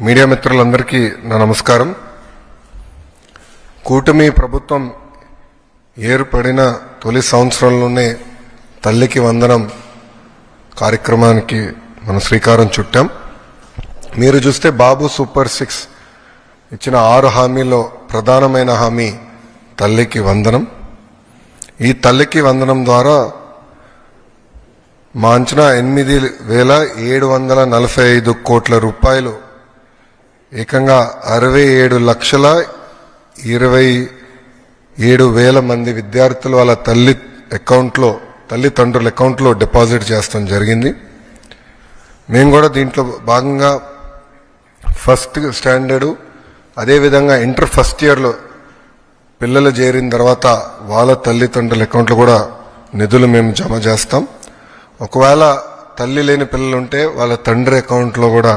Media మిత్రులందరికీ నా నమస్కారం. కూటమి ప్రభుత్వం ఏర్పడిన తొలి సంవత్సరంలోనే తల్లికి వందనం కార్యక్రమానికి మనం శ్రీకారం చుట్టాం. మీరు చూస్తే బాబు సూపర్ 6 ఇచ్చిన 6 హామీల్లో ప్రధానమైన హామీ తల్లికి వందనం. ఈ తల్లికి వందనం ద్వారా మా అంచనా 8,745 కోట్ల రూపాయలు ఏకంగా 67,27,000 మంది విద్యార్థులు వాళ్ళ తల్లిదండ్రుల అకౌంట్లో డిపాజిట్ చేస్తాం జరిగింది. మేము కూడా దీంట్లో భాగంగా ఫస్ట్ స్టాండర్డు అదేవిధంగా ఇంటర్ ఫస్ట్ ఇయర్లో పిల్లలు చేరిన తర్వాత వాళ్ళ తల్లిదండ్రుల అకౌంట్లో కూడా నిధులు మేము జమ చేస్తాం. ఒకవేళ తల్లి లేని పిల్లలు ఉంటే వాళ్ళ తండ్రి అకౌంట్లో కూడా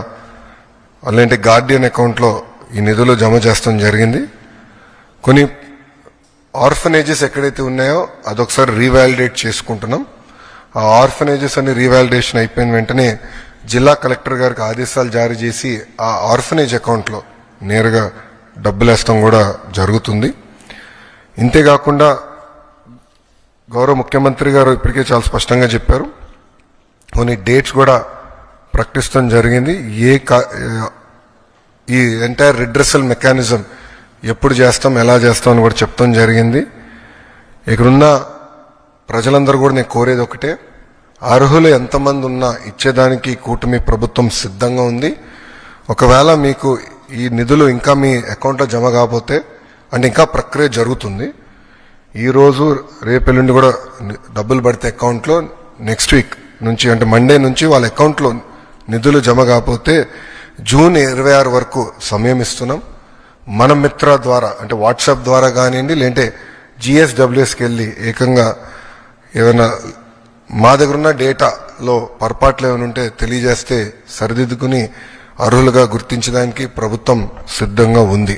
అలాంటి గార్డియన్ అకౌంట్లో ఈ నిధులు జమ చేస్తాం జరిగింది. కొన్ని ఆర్ఫనేజెస్ ఎక్కడైతే ఉన్నాయో అదొకసారి రీవాలిడేట్ చేసుకుంటున్నాం. ఆ ఆర్ఫనేజెస్ అన్ని రీవాలిడేషన్ అయిపోయిన వెంటనే జిల్లా కలెక్టర్ గారికి ఆదేశాలు జారీ చేసి ఆ ఆర్ఫనేజ్ అకౌంట్లో నేరుగా డబ్బులు వేస్తాం కూడా జరుగుతుంది. ఇంతేకాకుండా గౌరవ ముఖ్యమంత్రి గారు ఇప్పటికే చాలా స్పష్టంగా చెప్పారు. కొన్ని డేట్స్ కూడా ప్రకటిస్తాం జరిగింది. ఈ ఎంటైర్ రిడ్రెసల్ మెకానిజం ఎప్పుడు చేస్తాం, ఎలా చేస్తాం అని కూడా చెప్తాం జరిగింది. ఇక్కడున్న ప్రజలందరూ కూడా నేను కోరేది ఒకటే, అర్హులు ఎంతమంది ఉన్నా ఇచ్చేదానికి కూటమి ప్రభుత్వం సిద్ధంగా ఉంది. ఒకవేళ మీకు ఈ నిధులు ఇంకా మీ అకౌంట్లో జమ కాకపోతే అంటే ఇంకా ప్రక్రియ జరుగుతుంది. ఈరోజు రేపెల్లుండి కూడా డబ్బులు పడితే అకౌంట్లో నెక్స్ట్ వీక్ నుంచి అంటే మండే నుంచి వాళ్ళ అకౌంట్లో నిధులు జమ కాకపోతే జూన్ 26 వరకు సమయం ఇస్తున్నాం. మన మిత్ర ద్వారా అంటే వాట్సాప్ ద్వారా కానివ్వండి, లేదంటే GSWSకి వెళ్ళి ఏకంగా ఏమైనా మా దగ్గర ఉన్న డేటాలో పొరపాట్లు ఏమైనా ఉంటే తెలియజేస్తే సరిదిద్దుకుని అర్హులుగా గుర్తించడానికి ప్రభుత్వం సిద్ధంగా ఉంది.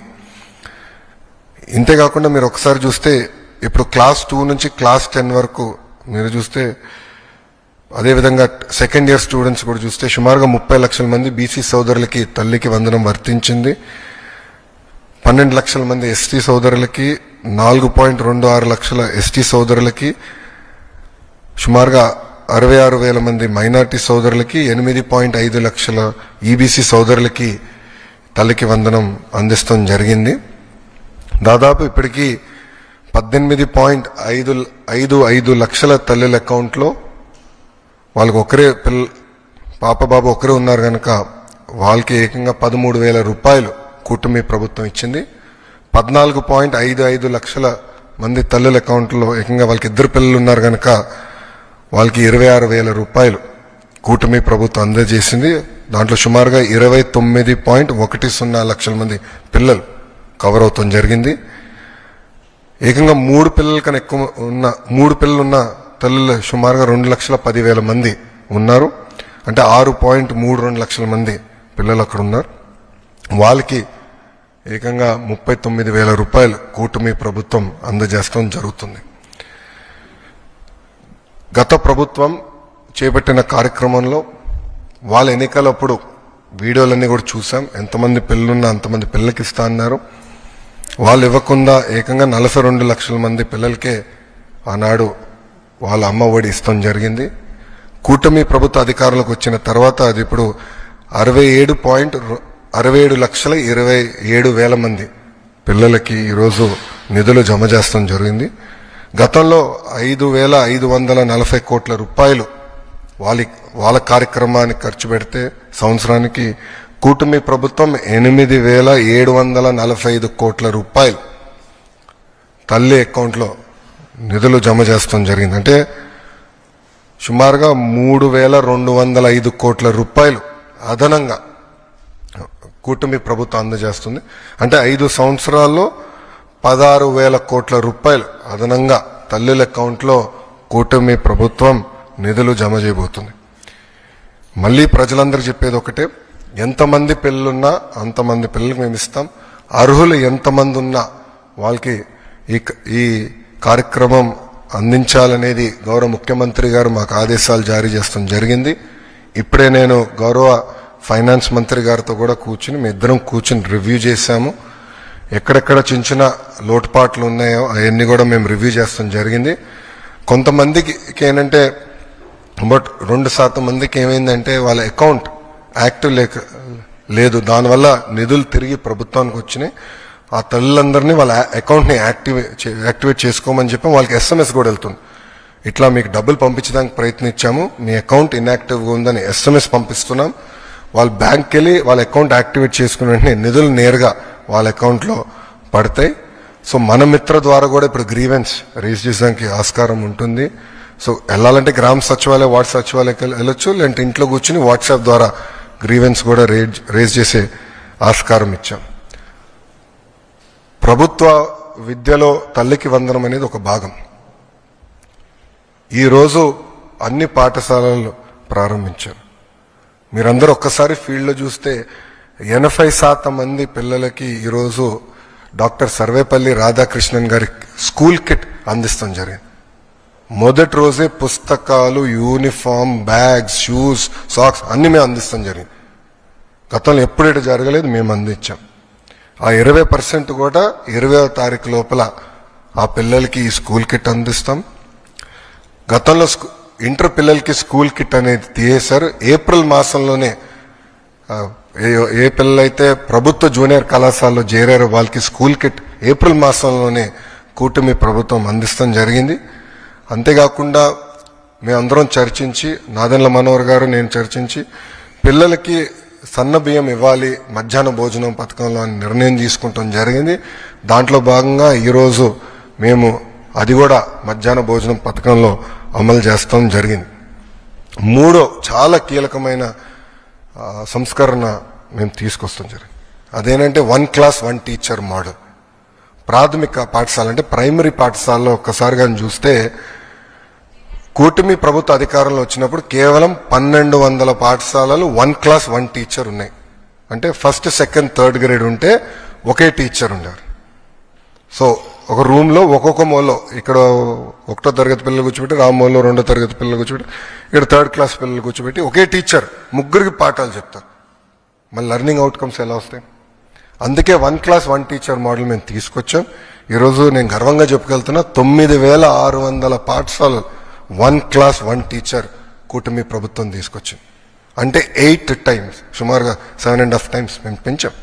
ఇంతేకాకుండా మీరు ఒకసారి చూస్తే ఇప్పుడు క్లాస్ 2 నుంచి క్లాస్ 10 వరకు మీరు చూస్తే అదేవిధంగా సెకండ్ ఇయర్ స్టూడెంట్స్ కూడా చూస్తే సుమారుగా 30 లక్షల మంది బీసీ సోదరులకి తల్లికి వందనం వర్తించింది. 12 లక్షల మంది ఎస్టీ సోదరులకి, 4.26 లక్షల ఎస్టీ సోదరులకి, సుమారుగా 66,000 మంది మైనార్టీ సోదరులకి, 8.5 లక్షల ఈబీసీ సోదరులకి తల్లికి వందనం అందిస్తాం జరిగింది. దాదాపు ఇప్పటికీ 18.55 లక్షల తల్లుల అకౌంట్లో వాళ్ళకి ఒకరే పాప బాబు ఒకరే ఉన్నారు కనుక వాళ్ళకి ఏకంగా 13,000 రూపాయలు కూటమి ప్రభుత్వం ఇచ్చింది. 14.55 లక్షల మంది తల్లుల అకౌంట్లో ఏకంగా వాళ్ళకి 2 పిల్లలు ఉన్నారు కనుక వాళ్ళకి 26,000 రూపాయలు కూటమి ప్రభుత్వం అందజేసింది. దాంట్లో సుమారుగా 29.10 లక్షల మంది పిల్లలు కవర్ అవుతాం జరిగింది. ఏకంగా 3 పిల్లల కన్నా ఎక్కువ ఉన్న 3 పిల్లలు ఉన్న తల్లులు సుమారుగా 2,10,000 మంది ఉన్నారు. అంటే 6.32 లక్షల మంది పిల్లలు అక్కడ ఉన్నారు. వాళ్ళకి ఏకంగా 39,000 రూపాయలు కూటమి ప్రభుత్వం అందజేస్తాం జరుగుతుంది. గత ప్రభుత్వం చేపట్టిన కార్యక్రమంలో వాళ్ళ ఎన్నికలప్పుడు వీడియోలన్నీ కూడా చూసాం. ఎంతమంది పిల్లలున్నా అంతమంది పిల్లలకి ఇస్తా అన్నారు. వాళ్ళు ఇవ్వకుండా ఏకంగా 42 లక్షల మంది పిల్లలకే ఆనాడు వాళ్ళ అమ్మ ఒడి ఇస్తాం జరిగింది. కూటమి ప్రభుత్వ అధికారులకు వచ్చిన తర్వాత అది ఇప్పుడు 67,27,000 మంది పిల్లలకి ఈరోజు నిధులు జమ చేస్తాం జరిగింది. గతంలో 5,540 కోట్ల రూపాయలు వాళ్ళ కార్యక్రమానికి ఖర్చు పెడితే సంవత్సరానికి కూటమి ప్రభుత్వం 8,745 కోట్ల రూపాయలు తల్లి అకౌంట్లో నిధులు జమ చేస్తాం జరిగింది. అంటే సుమారుగా 3,205 కోట్ల రూపాయలు అదనంగా కూటమి ప్రభుత్వం అందజేస్తుంది. అంటే 5 సంవత్సరాల్లో 16,000 కోట్ల రూపాయలు అదనంగా తల్లుల అకౌంట్లో కూటమి ప్రభుత్వం నిధులు జమ చేయబోతుంది. మళ్ళీ ప్రజలందరూ చెప్పేది ఒకటే, ఎంతమంది పిల్లలున్నా అంతమంది పిల్లలకు మేము ఇస్తాం. అర్హులు ఎంతమంది ఉన్నా వాళ్ళకి ఈ కార్యక్రమం అందించాలనేది గౌరవ ముఖ్యమంత్రి గారు మాకు ఆదేశాలు జారీ చేస్తాం జరిగింది. ఇప్పుడే నేను గౌరవ ఫైనాన్స్ మంత్రి గారితో కూడా కూర్చుని మీ ఇద్దరం కూర్చుని రివ్యూ చేశాము. ఎక్కడెక్కడ చిన్న చిన్న లోటుపాట్లు ఉన్నాయో అవన్నీ కూడా మేము రివ్యూ చేస్తాం జరిగింది. కొంతమందికి ఏంటంటే బట్ 2% మందికి ఏమైందంటే వాళ్ళ అకౌంట్ యాక్టివ్ లేదు, దానివల్ల నిధులు తిరిగి ప్రభుత్వానికి వచ్చినాయి. ఆ తల్లులందరినీ వాళ్ళ అకౌంట్ని యాక్టివేట్ చేసుకోమని చెప్పి వాళ్ళకి SMS కూడా వెళ్తుంది. ఇట్లా మీకు డబ్బులు పంపించడానికి ప్రయత్నించాము, మీ అకౌంట్ ఇన్యాక్టివ్గా ఉందని SMS పంపిస్తున్నాం. వాళ్ళ బ్యాంక్కి వెళ్ళి వాళ్ళ అకౌంట్ యాక్టివేట్ చేసుకున్న వెంటనే నిధులు నేరుగా వాళ్ళ అకౌంట్లో పడతాయి. సో మన మిత్ర ద్వారా కూడా ఇప్పుడు గ్రీవెన్స్ రేజ్ చేయడానికి ఆస్కారం ఉంటుంది. సో వెళ్ళాలంటే గ్రామ సచివాలయం, వార్డు సచివాలయకి వెళ్ళొచ్చు, లేదంటే ఇంట్లో కూర్చుని వాట్సాప్ ద్వారా గ్రీవెన్స్ కూడా రేజ్ చేసే ఆస్కారం ఇచ్చాం. ప్రభుత్వ విద్యలో తల్లికి వందనం అనేది ఒక భాగం. ఈరోజు అన్ని పాఠశాలలు ప్రారంభించారు. మీరందరూ ఒక్కసారి ఫీల్డ్లో చూస్తే 80% మంది పిల్లలకి ఈరోజు డాక్టర్ సర్వేపల్లి రాధాకృష్ణన్ గారి స్కూల్ కిట్ అందిస్తాం జరిగింది. మొదటి రోజే పుస్తకాలు, యూనిఫామ్, బ్యాగ్స్, షూస్, సాక్స్ అన్ని మేము అందిస్తాం జరిగింది. గతంలో ఎప్పుడైతే జరగలేదు, మేము అందించాం. ఆ 20% కూడా 20వ తారీఖు లోపల ఆ పిల్లలకి ఈ స్కూల్ కిట్ అందిస్తాం. గతంలో ఇంటర్ పిల్లలకి స్కూల్ కిట్ అనేది తీసేశారు. ఏప్రిల్ మాసంలోనే ఏ పిల్లలైతే ప్రభుత్వ జూనియర్ కళాశాలలో చేరారో వాళ్ళకి స్కూల్ కిట్ ఏప్రిల్ మాసంలోనే కూటమి ప్రభుత్వం అందిస్తాం జరిగింది. అంతేకాకుండా మేమందరం చర్చించి, నాదెండ్ల మనోహర్ గారు నేను చర్చించి పిల్లలకి సన్న బియ్యం ఇవ్వాలి మధ్యాహ్న భోజనం పథకంలో అని నిర్ణయం తీసుకుంటాం జరిగింది. దాంట్లో భాగంగా ఈరోజు మేము అది కూడా మధ్యాహ్న భోజనం పథకంలో అమలు చేస్తాం జరిగింది. మూడో చాలా కీలకమైన సంస్కరణ మేము తీసుకొస్తాం జరిగింది. అదేంటంటే 1 క్లాస్ 1 టీచర్ మోడల్. ప్రాథమిక పాఠశాల అంటే ప్రైమరీ పాఠశాలలో ఒక్కసారి కానీ చూస్తే కూటమి ప్రభుత్వ అధికారంలో వచ్చినప్పుడు కేవలం 1200 పాఠశాలలు 1 క్లాస్ 1 టీచర్ ఉన్నాయి. అంటే ఫస్ట్, సెకండ్, థర్డ్ గ్రేడ్ ఉంటే ఒకే టీచర్ ఉన్నారు. సో ఒక రూమ్లో ఒక్కొక్క మూలలో ఇక్కడ 1వ తరగతి పిల్లలు కూర్చోబెట్టి, రామ్మోల్లో 2వ తరగతి పిల్లలు కూర్చోబెట్టి, ఇక్కడ 3rd క్లాస్ పిల్లలు కూర్చోబెట్టి ఒకే టీచర్ ముగ్గురికి పాఠాలు చెప్తారు. మళ్ళీ లెర్నింగ్ అవుట్కమ్స్ ఎలా వస్తాయి? అందుకే 1 క్లాస్ 1 టీచర్ మోడల్ మేము తీసుకొచ్చాం. ఈరోజు నేను గర్వంగా చెప్పుకెళ్తున్నా 9600 పాఠశాలలు 1 క్లాస్ 1 టీచర్ కూటమి ప్రభుత్వం తీసుకొచ్చింది. అంటే 8 టైమ్స్, సుమారుగా 7.5 టైమ్స్ మేము పెంచాం.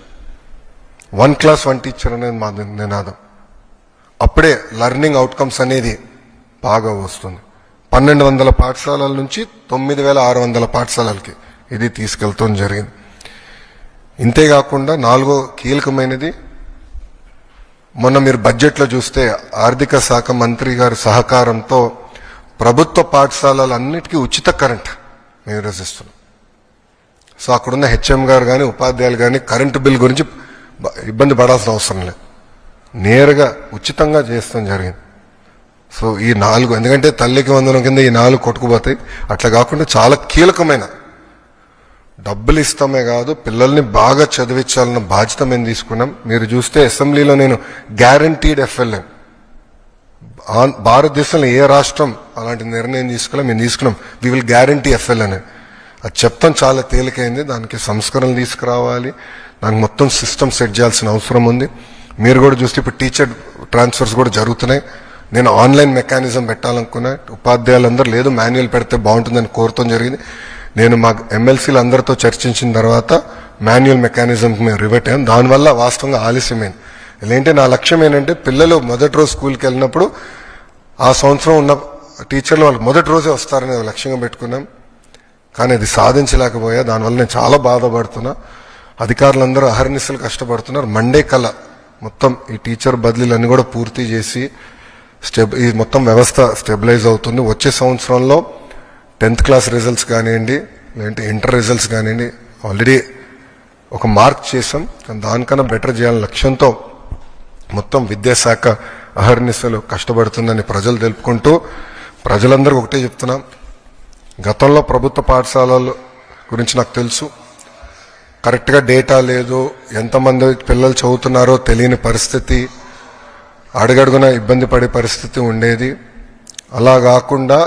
1 క్లాస్ 1 టీచర్ అనేది మా నినాదం. అప్పుడే లెర్నింగ్ అవుట్కమ్స్ అనేది బాగా వస్తుంది. 1200 పాఠశాలల నుంచి 9600 పాఠశాలలకి ఇది తీసుకెళ్తాం జరిగింది. ఇంతేకాకుండా 4వ కీలకమైనది, మొన్న మీరు బడ్జెట్లో చూస్తే ఆర్థిక శాఖ మంత్రి గారి సహకారంతో ప్రభుత్వ పాఠశాలలన్నిటికీ ఉచిత కరెంట్ మేము రచిస్తున్నాం. సో అక్కడున్న HM గారు కానీ ఉపాధ్యాయులు కానీ కరెంటు బిల్ గురించి ఇబ్బంది పడాల్సిన అవసరం లేదు, నేరుగా ఉచితంగా చేస్తాం జరిగింది. సో ఈ 4, ఎందుకంటే తల్లికి వందనం కింద ఈ 4 కొట్టుకుపోతాయి. అట్లా కాకుండా చాలా కీలకమైన డబ్బులు ఇస్తామే కాదు, పిల్లల్ని బాగా చదివించాలన్న బాధ్యత మేము తీసుకున్నాం. మీరు చూస్తే అసెంబ్లీలో నేను గ్యారంటీడ్ FLN, భారతదేశంలో ఏ రాష్ట్రం అలాంటి నిర్ణయం తీసుకోలే, మేము తీసుకున్నాం. We will guarantee FLN. అది చెప్తాం చాలా తేలికైంది. దానికి సంస్కరణలు తీసుకురావాలి, దానికి మొత్తం సిస్టమ్ సెట్ చేయాల్సిన అవసరం ఉంది. మీరు కూడా చూస్తే ఇప్పుడు టీచర్ ట్రాన్స్ఫర్స్ కూడా జరుగుతున్నాయి. నేను ఆన్లైన్ మెకానిజం పెట్టాలనుకున్నా, ఉపాధ్యాయులందరూ లేదు మాన్యువల్ పెడితే బాగుంటుందని కోరటం జరిగింది. నేను మా MLCలు అందరితో చర్చించిన తర్వాత మాన్యువల్ మెకానిజంకి మేము రివర్ట్ అయ్యాం. దానివల్ల వాస్తవంగా ఆలస్యమైంది. ఏంటంటే నా లక్ష్యం ఏంటంటే పిల్లలు మొదటి రోజు స్కూల్కి వెళ్ళినప్పుడు ఆ సంవత్సరం ఉన్న టీచర్లు వాళ్ళు మొదటి రోజే వస్తారని లక్ష్యంగా పెట్టుకున్నాం. కానీ అది సాధించలేకపోయా. దానివల్ల నేను చాలా బాధపడుతున్నా. అధికారులందరూ అహర్నిశలు కష్టపడుతున్నారు. మండే కల్లా మొత్తం ఈ టీచర్ బదిలీలన్నీ కూడా పూర్తి చేసి ఈ మొత్తం వ్యవస్థ స్టెబిలైజ్ అవుతుంది. వచ్చే సంవత్సరంలో 10th క్లాస్ రిజల్ట్స్ కానివ్వండి, లేదంటే ఇంటర్ రిజల్ట్స్ కానివ్వండి, ఆల్రెడీ ఒక మార్క్ చేసాం. దానికన్నా బెటర్ చేయాలని లక్ష్యంతో మొత్తం విద్యాశాఖ అహర్నిశలు కష్టపడుతుందని ప్రజలు తెలుపుకుంటూ, ప్రజలందరూ ఒకటే చెప్తున్నాం, గతంలో ప్రభుత్వ పాఠశాలల గురించి నాకు తెలుసు, కరెక్ట్గా డేటా లేదు, ఎంతమంది పిల్లలు చదువుతున్నారో తెలియని పరిస్థితి, అడుగడుగున ఇబ్బంది పడే పరిస్థితి ఉండేది. అలా కాకుండా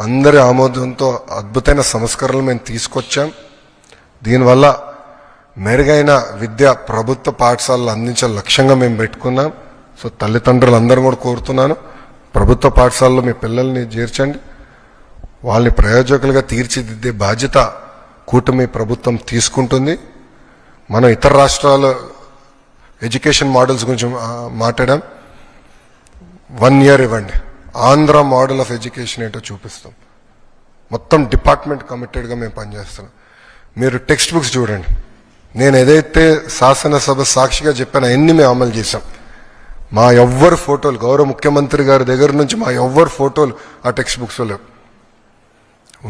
అందరి ఆమోదంతో అద్భుతమైన సంస్కరణలు మేము తీసుకొచ్చాం. దీనివల్ల మెరుగైన విద్య ప్రభుత్వ పాఠశాలలు అందించే లక్ష్యంగా మేము పెట్టుకున్నాం. సో తల్లిదండ్రులందరూ కూడా కోరుతున్నాను, ప్రభుత్వ పాఠశాలలో మీ పిల్లల్ని చేర్చండి. వాళ్ళని ప్రయోజకులుగా తీర్చిదిద్దే బాధ్యత కూటమి ప్రభుత్వం తీసుకుంటుంది. మనం ఇతర రాష్ట్రాల ఎడ్యుకేషన్ మోడల్స్ గురించి మాట్లాడాం. 1 year ఇవ్వండి, ఆంధ్ర మోడల్ ఆఫ్ ఎడ్యుకేషన్ ఏంటో చూపిస్తాం. మొత్తం డిపార్ట్మెంట్ కమిటెడ్గా మేము పనిచేస్తున్నాం. మీరు టెక్స్ట్ బుక్స్ చూడండి. నేను ఏదైతే శాసనసభ సాక్షిగా చెప్పానో అన్ని మేము అమలు చేశాం. మా ఎవ్వరు ఫోటోలు, గౌరవ ముఖ్యమంత్రి గారి దగ్గర నుంచి మా ఎవ్వరు ఫోటోలు ఆ టెక్స్ట్ బుక్స్లో లేవు.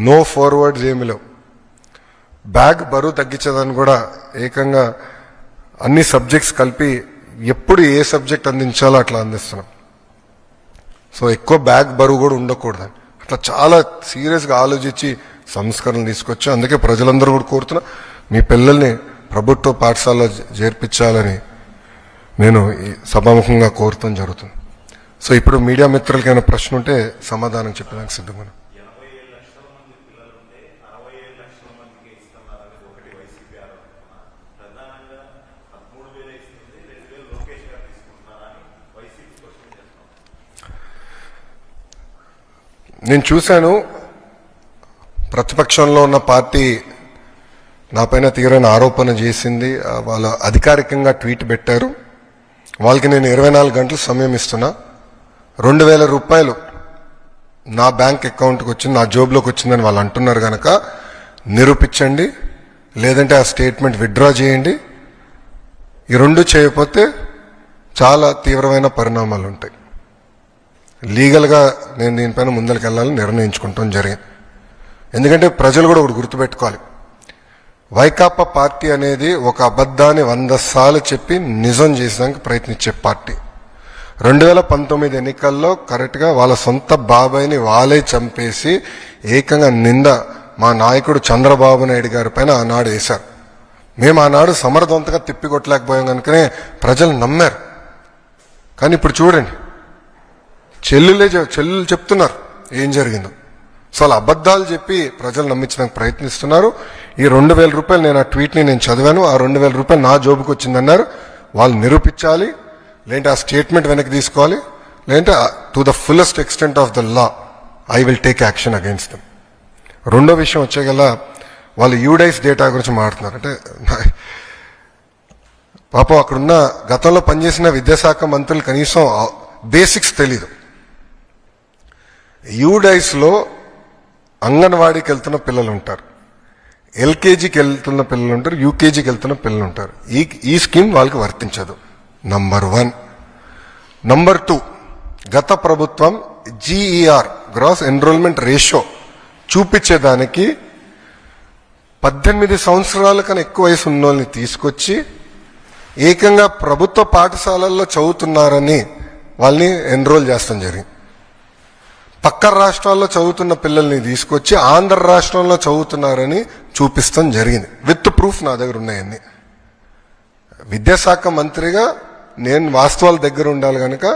నో ఫార్వర్డ్స్ ఏమి లేవు. బ్యాగ్ బరువు తగ్గించేదాన్ని కూడా ఏకంగా అన్ని సబ్జెక్ట్స్ కలిపి ఎప్పుడు ఏ సబ్జెక్ట్ అందించాలో అట్లా అందిస్తున్నాం. సో ఎక్కువ బ్యాగ్ బరువు కూడా ఉండకూడదని అట్లా చాలా సీరియస్గా ఆలోచించి సంస్కరణలు తీసుకొచ్చి, అందుకే ప్రజలందరూ కూడా కోరుతున్నా మీ పిల్లల్ని ప్రభుత్వ పాఠశాలలో చేర్పించాలని నేను సభాముఖంగా కోరుతాం జరుగుతుంది. సో ఇప్పుడు మీడియా మిత్రులకి ఏమైనా ప్రశ్న ఉంటే సమాధానం చెప్పడానికి సిద్ధంగా. నేను చూశాను, ప్రతిపక్షంలో ఉన్న పార్టీ నాపైన తీవ్రమైన ఆరోపణ చేసింది. వాళ్ళ అధికారికంగా ట్వీట్ పెట్టారు. వాళ్ళకి నేను 24 గంటలు సమయం ఇస్తున్నా. 2,000 రూపాయలు నా బ్యాంక్ అకౌంట్కి వచ్చింది, నా జోబులోకి వచ్చిందని వాళ్ళు అంటున్నారు కనుక నిరూపించండి, లేదంటే ఆ స్టేట్మెంట్ విత్డ్రా చేయండి. ఈ రెండు చేయకపోతే చాలా తీవ్రమైన పరిణామాలు ఉంటాయి. లీగల్గా నేను దీనిపైన ముందరికి వెళ్ళాలని నిర్ణయించుకుంటాం జరిగింది. ఎందుకంటే ప్రజలు కూడా ఒకటి గుర్తుపెట్టుకోవాలి, వైకాపా పార్టీ అనేది ఒక అబద్ధాన్ని 100 సార్లు చెప్పి నిజం చేసేదానికి ప్రయత్నించే పార్టీ. 2019 ఎన్నికల్లో కరెక్ట్గా వాళ్ళ సొంత బాబాయిని వాళ్ళే చంపేసి ఏకంగా నింద మా నాయకుడు చంద్రబాబు నాయుడు గారి పైన ఆనాడు వేశారు. మేము ఆనాడు సమర్థవంతంగా తిప్పికొట్టలేకపోయాం కనుకనే ప్రజలు నమ్మారు. కానీ ఇప్పుడు చూడండి, చెల్లెలు చెప్తున్నారు ఏం జరిగిందో. సో అలా అబద్ధాలు చెప్పి ప్రజలు నమ్మించడానికి ప్రయత్నిస్తున్నారు. ఈ 2,000 రూపాయలు, నేను ఆ ట్వీట్ని నేను చదివాను, ఆ 2,000 రూపాయలు నా జోబుకి వచ్చిందన్నారు. వాళ్ళు నిరూపించాలి, లేదంటే ఆ స్టేట్మెంట్ వెనక్కి తీసుకోవాలి, లేదంటే to the fullest extent of the law I will take action against them. రెండో విషయం వచ్చేగల వాళ్ళు యూడైస్ డేటా గురించి మాట్లాడుతున్నారు. అంటే పాపం అక్కడున్న గతంలో పనిచేసిన విద్యాశాఖ మంత్రులు కనీసం బేసిక్స్ తెలీదు. యూడైస్లో అంగన్వాడీకి వెళ్తున్న పిల్లలు ఉంటారు, ఎల్కేజీకి వెళ్తున్న పిల్లలు ఉంటారు, యూకేజీకి వెళ్తున్న పిల్లలు ఉంటారు. ఈ స్కీమ్ వాళ్ళకి వర్తించదు. నంబర్ 1. నంబర్ 2, గత ప్రభుత్వం జీఈఆర్ గ్రాస్ ఎన్రోల్మెంట్ రేషియో చూపించేదానికి 18 సంవత్సరాల కన్నా ఎక్కువ వయసు ఉన్న వాళ్ళని తీసుకొచ్చి ఏకంగా ప్రభుత్వ పాఠశాలల్లో చదువుతున్నారని వాళ్ళని ఎన్రోల్ చేస్తాం జరిగింది. పక్క రాష్ట్రాల్లో చదువుతున్న పిల్లల్ని తీసుకొచ్చి ఆంధ్ర రాష్ట్రంలో చదువుతున్నారని చూపిస్తాం జరిగింది. విత్ ప్రూఫ్ నా దగ్గర ఉన్నాయన్నీ. విద్యాశాఖ మంత్రిగా నేను వాస్తవాల దగ్గర ఉండాలి కనుక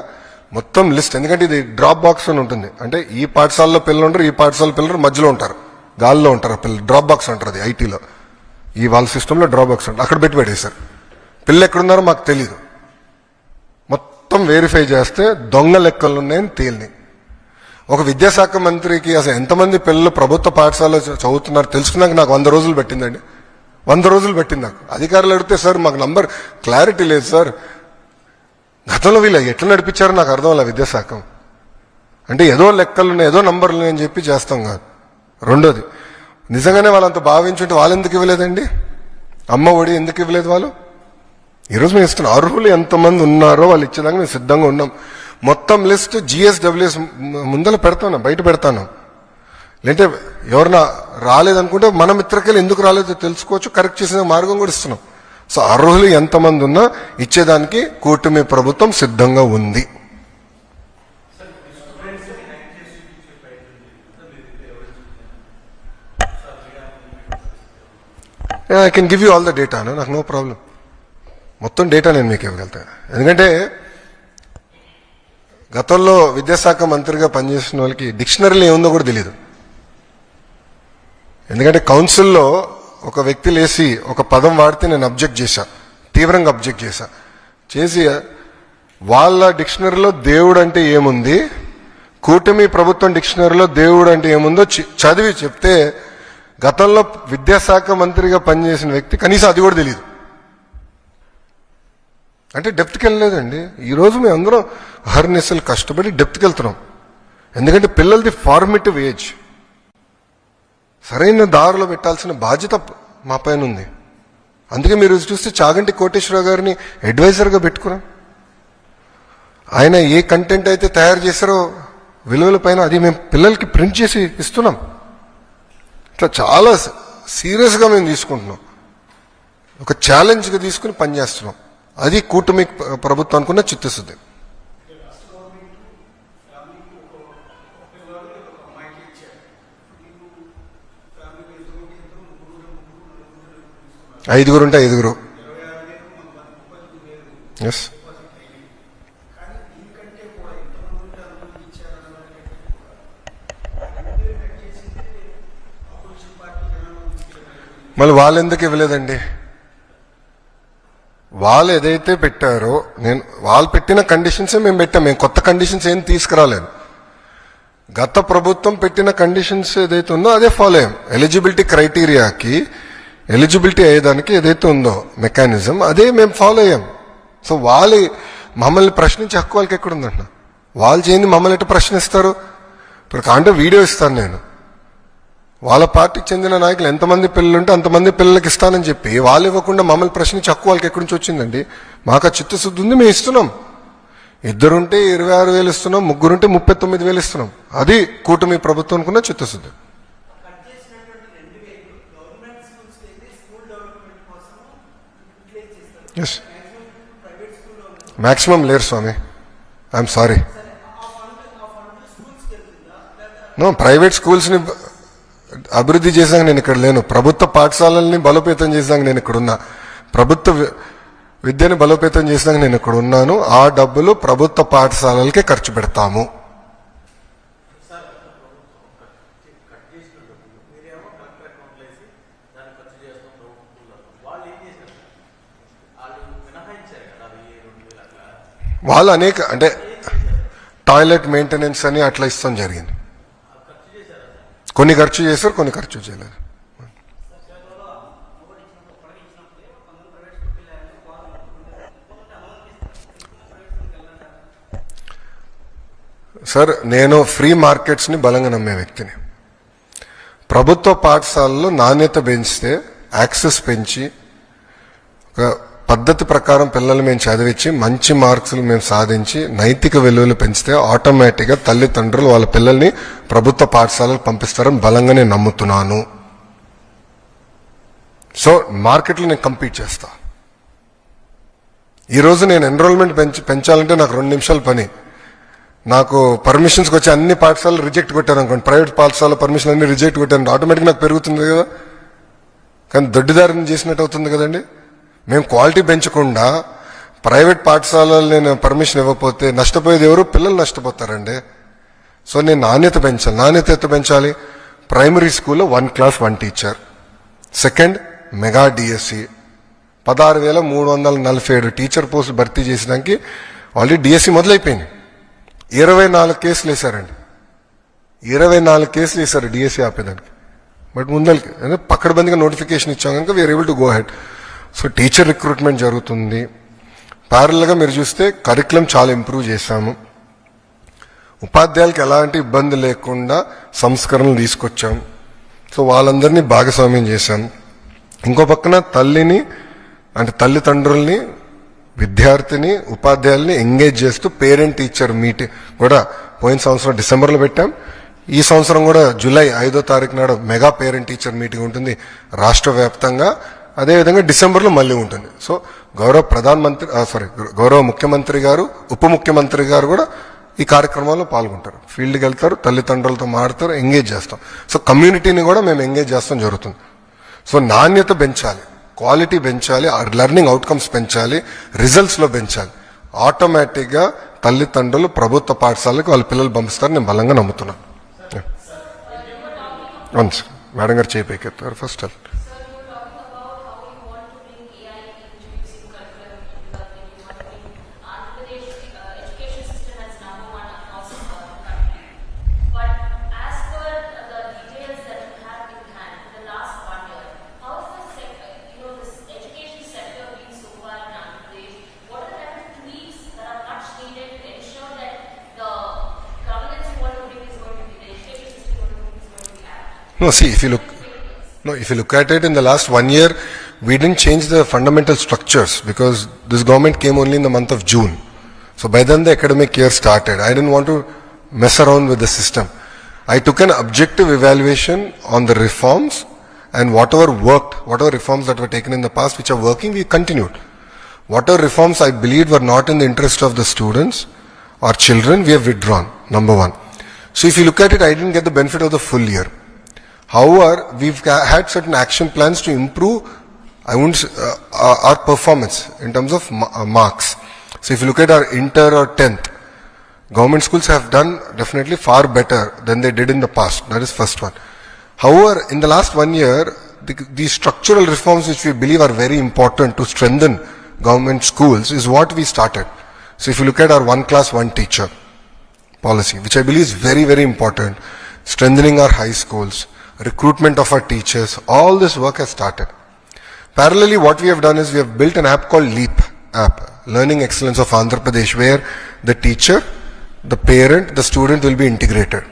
మొత్తం లిస్ట్, ఎందుకంటే ఇది డ్రాప్ బాక్స్ అని ఉంటుంది. అంటే ఈ పాఠశాలలో పిల్లలు ఉంటారు, ఈ పాఠశాల పిల్లలు మధ్యలో ఉంటారు, గాల్లో ఉంటారు పిల్లలు. డ్రాప్ బాక్స్ అంటారు అది ఐటీలో. ఈ వాళ్ళ సిస్టంలో డ్రాప్ బాక్స్ అంటారు. అక్కడ పెట్టి పెట్టేశారు. పిల్లలు ఎక్కడున్నారో మాకు తెలీదు. మొత్తం వెరిఫై చేస్తే దొంగ లెక్కలు ఉన్నాయని తేలినాయి. ఒక విద్యాశాఖ మంత్రికి అసలు ఎంతమంది పిల్లలు ప్రభుత్వ పాఠశాలలో చదువుతున్నారు తెలుసుకున్నాక నాకు 100 రోజులు పెట్టిందండి. 100 రోజులు పెట్టింది నాకు. అధికారులు అడిగితే సార్ మాకు నంబర్ క్లారిటీ లేదు సార్, గతంలో వీళ్ళు ఎట్లా నడిపించారో నాకు అర్థం అలా విద్యాశాఖ. అంటే ఏదో లెక్కలు ఉన్నాయి, ఏదో నంబర్లు అని చెప్పి చేస్తాం కాదు. రెండోది, నిజంగానే వాళ్ళంత భావించుంటే వాళ్ళు ఎందుకు ఇవ్వలేదండి? అమ్మ ఒడి ఎందుకు ఇవ్వలేదు వాళ్ళు? ఈరోజు మేము ఇస్తున్నాం. అర్హులు ఎంతమంది ఉన్నారో వాళ్ళు ఇచ్చేదాకా మేము సిద్ధంగా ఉన్నాం. మొత్తం లిస్ట్ GSWS ముందర పెడతాను, బయట పెడతాను. లేదంటే ఎవరన్నా రాలేదనుకుంటే మన మిత్రకెళ్ళి ఎందుకు రాలేదో తెలుసుకోవచ్చు, కరెక్ట్ చేసిన మార్గం కూడా ఇస్తున్నాం. సో అర్హులు ఎంతమంది ఉన్నా ఇచ్చేదానికి కూటమి ప్రభుత్వం సిద్ధంగా ఉంది. I can give you all the data, నాకు నో ప్రాబ్లం. మొత్తం డేటా నేను మీకు ఇవ్వగలుగుతాను. ఎందుకంటే గతంలో విద్యాశాఖ మంత్రిగా పనిచేసిన వాళ్ళకి డిక్షనరీలో ఏముందో కూడా తెలియదు. ఎందుకంటే కౌన్సిల్లో ఒక వ్యక్తి లేసి ఒక పదం వాడితే నేను అబ్జెక్ట్ చేశా, తీవ్రంగా అబ్జెక్ట్ చేసి వాళ్ళ డిక్షనరీలో దేవుడు అంటే ఏముంది, కూటమి ప్రభుత్వం డిక్షనరీలో దేవుడు అంటే ఏముందో చదివి చెప్తే గతంలో విద్యాశాఖ మంత్రిగా పనిచేసిన వ్యక్తి కనీసం అది కూడా తెలియదు. అంటే డెప్త్కి వెళ్ళలేదండి. ఈరోజు మేము అందరం అహర్నిశలు కష్టపడి డెప్త్కి వెళ్తున్నాం. ఎందుకంటే పిల్లలది ఫార్మేటివ్ ఏజ్, సరైన దారిలో పెట్టాల్సిన బాధ్యత మా పైన ఉంది. అందుకే మీరు చూస్తే చాగంటి కోటేశ్వరరావు గారిని అడ్వైజర్గా పెట్టుకున్నాం. ఆయన ఏ కంటెంట్ అయితే తయారు చేశారో విలువల పైన అది మేము పిల్లలకి ప్రింట్ చేసి ఇస్తున్నాం. ఇట్లా చాలా సీరియస్గా మేము తీసుకుంటున్నాం, ఒక ఛాలెంజ్గా తీసుకుని పనిచేస్తున్నాం. అది కూటమి ప్రభుత్వానికి ఉన్న చిత్తశుద్ధి. ఐదుగురు ఉంటే ఐదుగురు. ఎస్, మళ్ళీ వాళ్ళు ఎందుకు ఇవ్వలేదండి? వాళ్ళు ఏదైతే పెట్టారో వాళ్ళు పెట్టిన కండిషన్సే మేము పెట్టాం. మేము కొత్త కండిషన్స్ ఏం తీసుకురాలేదు. గత ప్రభుత్వం పెట్టిన కండిషన్స్ ఏదైతే ఉందో అదే ఫాలో అయ్యాం. ఎలిజిబిలిటీ క్రైటీరియాకి ఎలిజిబిలిటీ అయ్యేదానికి ఏదైతే ఉందో మెకానిజం అదే మేము ఫాలో అయ్యాం. సో వాళ్ళు మమ్మల్ని ప్రశ్నించే హక్కు వాళ్ళకి ఎక్కడుందంట? వాళ్ళు చేయండి మమ్మల్ని ఎట్లా ప్రశ్నిస్తారు? ఇప్పుడు కాంటే వీడియో ఇస్తాను నేను, వాళ్ళ పార్టీకి చెందిన నాయకులు ఎంతమంది పిల్లలు ఉంటే అంతమంది పిల్లలకి ఇస్తానని చెప్పి వాళ్ళు ఇవ్వకుండా మమ్మల్ని ప్రశ్నించే హక్కు వాళ్ళకి ఎక్కడి నుంచి వచ్చిందండి? మాకు ఆ చిత్తశుద్ధి ఉంది, మేము ఇస్తున్నాం. ఇద్దరుంటే 26,000 ఇస్తున్నాం, ముగ్గురుంటే 39,000 ఇస్తున్నాం. అది కూటమి ప్రభుత్వానికి ఉన్న చిత్తశుద్ధి. ఎస్, మ్యాక్సిమం లేరు స్వామి, ఐఎమ్ సారీ. నో, ప్రైవేట్ స్కూల్స్ని అభివృద్ధి చేసాక నేను ఇక్కడ లేను. ప్రభుత్వ పాఠశాలల్ని బలోపేతం చేసాక నేను ఇక్కడ ఉన్నా. ప్రభుత్వ విద్యని బలోపేతం చేసాక నేను ఇక్కడ ఉన్నాను. ఆ డబ్బులు ప్రభుత్వ పాఠశాలలకే ఖర్చు పెడతాము. వాళ్ళు అనేక అంటే టాయిలెట్ మెయింటెనెన్స్ అని అట్లా ఇస్తాం జరిగింది. కొన్ని ఖర్చు చేశారు, కొన్ని ఖర్చు చేయలేదు. సార్, నేను ఫ్రీ మార్కెట్స్ని బలంగా నమ్మే వ్యక్తిని. ప్రభుత్వ పాఠశాలలో నాణ్యత పెంచితే, యాక్సెస్ పెంచి, ఒక పద్ధతి ప్రకారం పిల్లలు మేము చదివించి మంచి మార్క్స్లు మేము సాధించి నైతిక విలువలు పెంచితే ఆటోమేటిక్గా తల్లిదండ్రులు వాళ్ళ పిల్లల్ని ప్రభుత్వ పాఠశాలకు పంపిస్తారని బలంగా నేను నమ్ముతున్నాను. సో మార్కెట్లో నేను కంపీట్ చేస్తా. ఈరోజు నేను ఎన్రోల్మెంట్ పెంచాలంటే నాకు 2 నిమిషాల పని. నాకు పర్మిషన్స్కి వచ్చి అన్ని పాఠశాలలు రిజెక్ట్ కొట్టాను అనుకోండి, ప్రైవేట్ పాఠశాల పర్మిషన్ అన్ని రిజెక్ట్ కొట్టాను, ఆటోమేటిక్గా నాకు పెరుగుతుంది కదా. కానీ దొడ్డిదారిని చేసినట్టు అవుతుంది కదండి. మేము క్వాలిటీ పెంచకుండా ప్రైవేట్ పాఠశాలలు నేను పర్మిషన్ ఇవ్వకపోతే నష్టపోయేది ఎవరు? పిల్లలు నష్టపోతారండి. సో నేను నాణ్యత పెంచాలి. నాణ్యత ఎంత పెంచాలి? ప్రైమరీ స్కూల్లో 1 class 1 teacher. Second, mega DSC 16,347 teacher పోస్టులు భర్తీ చేసడానికి ఆల్రెడీ డిఎస్సి మొదలైపోయింది. 24 కేసులు వేశారండి. 24 కేసులు వేశారు డిఎస్సి ఆపేదానికి. బట్ ముందరికి పక్కడబందిగా నోటిఫికేషన్ ఇచ్చాం కనుక we're able to go ahead. So teacher recruitment జరుగుతుంది. ప్యారల్గా మీరు చూస్తే కరికులం చాలా ఇంప్రూవ్ చేశాము. ఉపాధ్యాయులకు ఎలాంటి ఇబ్బంది లేకుండా సంస్కరణలు తీసుకొచ్చాం. సో వాళ్ళందరినీ భాగస్వామ్యం చేశాం. ఇంకో పక్కన తల్లిదండ్రుల్ని, విద్యార్థిని, ఉపాధ్యాయుల్ని ఎంగేజ్ చేస్తూ పేరెంట్ టీచర్ మీటింగ్ కూడా పోయిన సంవత్సరం డిసెంబర్లో పెట్టాం. ఈ సంవత్సరం కూడా జూలై 5వ తారీఖు నాడు మెగా పేరెంట్ టీచర్ మీటింగ్ ఉంటుంది రాష్ట్ర వ్యాప్తంగా. అదేవిధంగా డిసెంబర్లో మళ్ళీ ఉంటుంది. సో గౌరవ ముఖ్యమంత్రి గారు, ఉప ముఖ్యమంత్రి గారు కూడా ఈ కార్యక్రమాల్లో పాల్గొంటారు. ఫీల్డ్కి వెళ్తారు, తల్లిదండ్రులతో మాట్లాడతారు, ఎంగేజ్ చేస్తాం. సో కమ్యూనిటీని కూడా మేము ఎంగేజ్ చేస్తాం జరుగుతుంది. సో నాణ్యత పెంచాలి, క్వాలిటీ పెంచాలి, లెర్నింగ్ అవుట్కమ్స్ పెంచాలి, రిజల్ట్స్లో పెంచాలి. ఆటోమేటిక్గా తల్లిదండ్రులు ప్రభుత్వ పాఠశాలకు వాళ్ళ పిల్లలు పంపిస్తారని నేను బలంగా నమ్ముతున్నాను. మేడం గారు చేయి పైకెత్తారు first. No, see, if you look at it in the last 1 year, we didn't change the fundamental structures because this government came only in the month of June. So by then the academic year started. I didn't want to mess around with the system. I took an objective evaluation on the reforms, and whatever worked, whatever reforms that were taken in the past which are working, we continued. Whatever reforms I believed were not in the interest of the students or children, we have withdrawn, number one. So if you look at it, I didn't get the benefit of the full year. However, we've had certain action plans to improve our performance in terms of marks. So if you look at our inter or 10th, government schools have done definitely far better than they did in the past. That is first one. However, in the last 1 year, the structural reforms which we believe are very important to strengthen government schools is what we started. So if you look at our one class, one teacher policy, which I believe is very, very important, strengthening our high schools, recruitment of our teachers, all this work has started. Parallelly, what we have done is we have built an app called LEAP app, Learning Excellence of Andhra Pradesh, where the teacher, the parent, the student will be integrated.